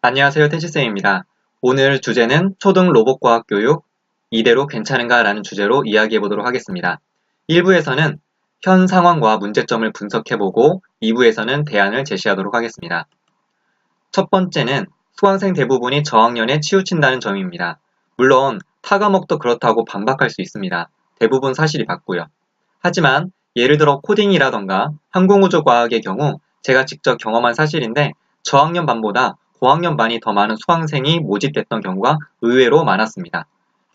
안녕하세요, 텐시쌤입니다. 오늘 주제는 초등 로봇과학 교육, 이대로 괜찮은가 라는 주제로 이야기해 보도록 하겠습니다. 1부에서는 현 상황과 문제점을 분석해보고 2부에서는 대안을 제시하도록 하겠습니다. 첫 번째는 수강생 대부분이 저학년에 치우친다는 점입니다. 물론 타 과목도 그렇다고 반박할 수 있습니다. 대부분 사실이 맞고요. 하지만 예를 들어 코딩이라던가 항공우주과학의 경우 제가 직접 경험한 사실인데 저학년 반보다 고학년 반이 더 많은 수강생이 모집됐던 경우가 의외로 많았습니다.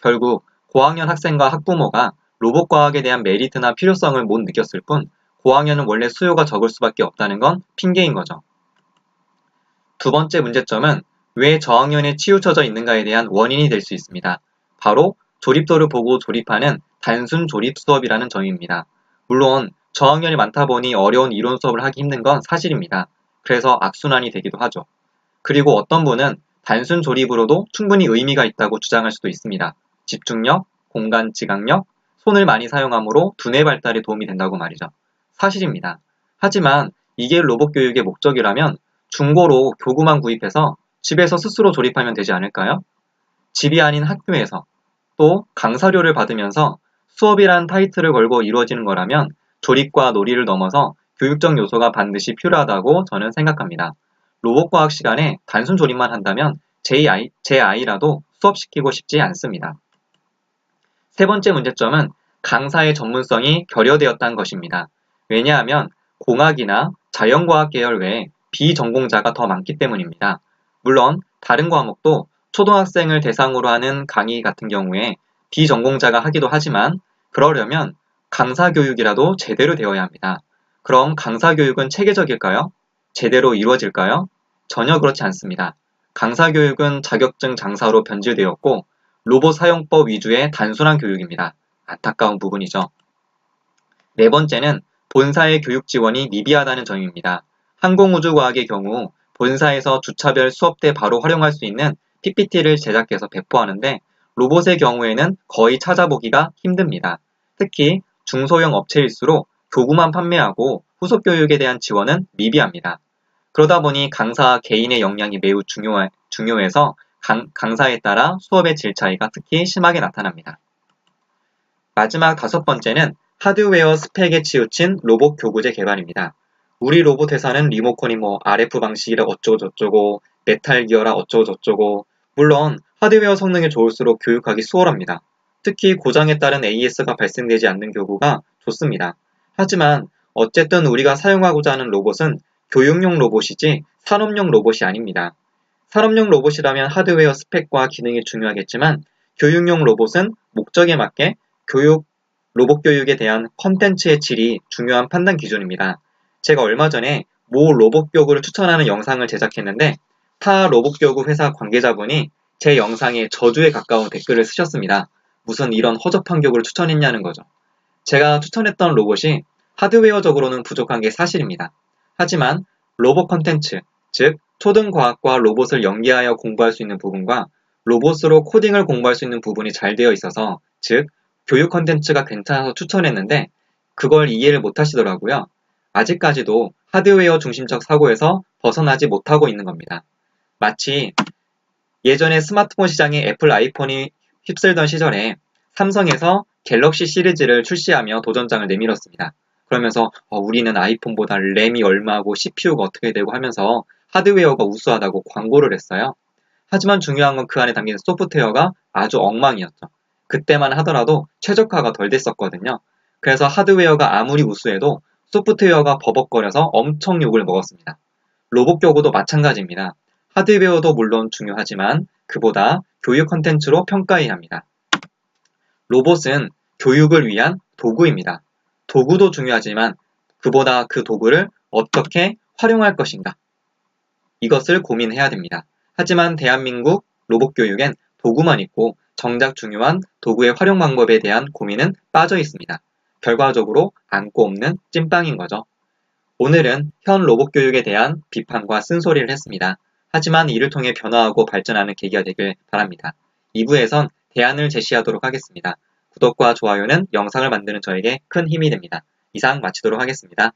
결국 고학년 학생과 학부모가 로봇과학에 대한 메리트나 필요성을 못 느꼈을 뿐 고학년은 원래 수요가 적을 수밖에 없다는 건 핑계인 거죠. 두 번째 문제점은 왜 저학년에 치우쳐져 있는가에 대한 원인이 될 수 있습니다. 바로 조립도를 보고 조립하는 단순 조립 수업이라는 점입니다. 물론 저학년이 많다 보니 어려운 이론 수업을 하기 힘든 건 사실입니다. 그래서 악순환이 되기도 하죠. 그리고 어떤 분은 단순 조립으로도 충분히 의미가 있다고 주장할 수도 있습니다. 집중력, 공간 지각력, 손을 많이 사용하므로 두뇌 발달에 도움이 된다고 말이죠. 사실입니다. 하지만 이게 로봇 교육의 목적이라면 중고로 교구만 구입해서 집에서 스스로 조립하면 되지 않을까요? 집이 아닌 학교에서 또 강사료를 받으면서 수업이란 타이틀을 걸고 이루어지는 거라면 조립과 놀이를 넘어서 교육적 요소가 반드시 필요하다고 저는 생각합니다. 로봇과학 시간에 단순 조립만 한다면 제 아이라도 수업시키고 싶지 않습니다. 세 번째 문제점은 강사의 전문성이 결여되었다는 것입니다. 왜냐하면 공학이나 자연과학 계열 외에 비전공자가 더 많기 때문입니다. 물론 다른 과목도 초등학생을 대상으로 하는 강의 같은 경우에 비전공자가 하기도 하지만 그러려면 강사 교육이라도 제대로 되어야 합니다. 그럼 강사 교육은 체계적일까요? 제대로 이루어질까요? 전혀 그렇지 않습니다. 강사 교육은 자격증 장사로 변질되었고 로봇 사용법 위주의 단순한 교육입니다. 안타까운 부분이죠. 네 번째는 본사의 교육 지원이 미비하다는 점입니다. 항공우주과학의 경우 본사에서 주차별 수업 때 바로 활용할 수 있는 PPT를 제작해서 배포하는데 로봇의 경우에는 거의 찾아보기가 힘듭니다. 특히 중소형 업체일수록 교구만 판매하고 후속 교육에 대한 지원은 미비합니다. 그러다 보니 강사 개인의 역량이 매우 중요해서 강사에 따라 수업의 질 차이가 특히 심하게 나타납니다. 마지막 다섯 번째는 하드웨어 스펙에 치우친 로봇 교구제 개발입니다. 우리 로봇 회사는 리모컨이 RF 방식이라 어쩌고저쩌고 메탈 기어라 어쩌고저쩌고 물론 하드웨어 성능이 좋을수록 교육하기 수월합니다. 특히 고장에 따른 AS가 발생되지 않는 교구가 좋습니다. 하지만 어쨌든 우리가 사용하고자 하는 로봇은 교육용 로봇이지 산업용 로봇이 아닙니다. 산업용 로봇이라면 하드웨어 스펙과 기능이 중요하겠지만 교육용 로봇은 목적에 맞게 로봇 교육에 대한 컨텐츠의 질이 중요한 판단 기준입니다. 제가 얼마 전에 모 로봇 교구를 추천하는 영상을 제작했는데 타 로봇 교구 회사 관계자분이 제 영상에 저주에 가까운 댓글을 쓰셨습니다. 무슨 이런 허접한 교구를 추천했냐는 거죠. 제가 추천했던 로봇이 하드웨어적으로는 부족한 게 사실입니다. 하지만 로봇 컨텐츠, 즉 초등과학과 로봇을 연계하여 공부할 수 있는 부분과 로봇으로 코딩을 공부할 수 있는 부분이 잘 되어 있어서 즉 교육 컨텐츠가 괜찮아서 추천했는데 그걸 이해를 못 하시더라고요. 아직까지도 하드웨어 중심적 사고에서 벗어나지 못하고 있는 겁니다. 마치 예전에 스마트폰 시장에 애플 아이폰이 휩쓸던 시절에 삼성에서 갤럭시 시리즈를 출시하며 도전장을 내밀었습니다. 그러면서 우리는 아이폰보다 램이 얼마고 CPU가 어떻게 되고 하면서 하드웨어가 우수하다고 광고를 했어요. 하지만 중요한 건 그 안에 담긴 소프트웨어가 아주 엉망이었죠. 그때만 하더라도 최적화가 덜 됐었거든요. 그래서 하드웨어가 아무리 우수해도 소프트웨어가 버벅거려서 엄청 욕을 먹었습니다. 로봇 교구도 마찬가지입니다. 하드웨어도 물론 중요하지만 그보다 교육 컨텐츠로 평가해야 합니다. 로봇은 교육을 위한 도구입니다. 도구도 중요하지만 그보다 그 도구를 어떻게 활용할 것인가 이것을 고민해야 됩니다. 하지만 대한민국 로봇 교육엔 도구만 있고 정작 중요한 도구의 활용 방법에 대한 고민은 빠져 있습니다. 결과적으로 안고 없는 찐빵인 거죠. 오늘은 현 로봇 교육에 대한 비판과 쓴소리를 했습니다. 하지만 이를 통해 변화하고 발전하는 계기가 되길 바랍니다. 2부에선 대안을 제시하도록 하겠습니다. 구독과 좋아요는 영상을 만드는 저에게 큰 힘이 됩니다. 이상 마치도록 하겠습니다.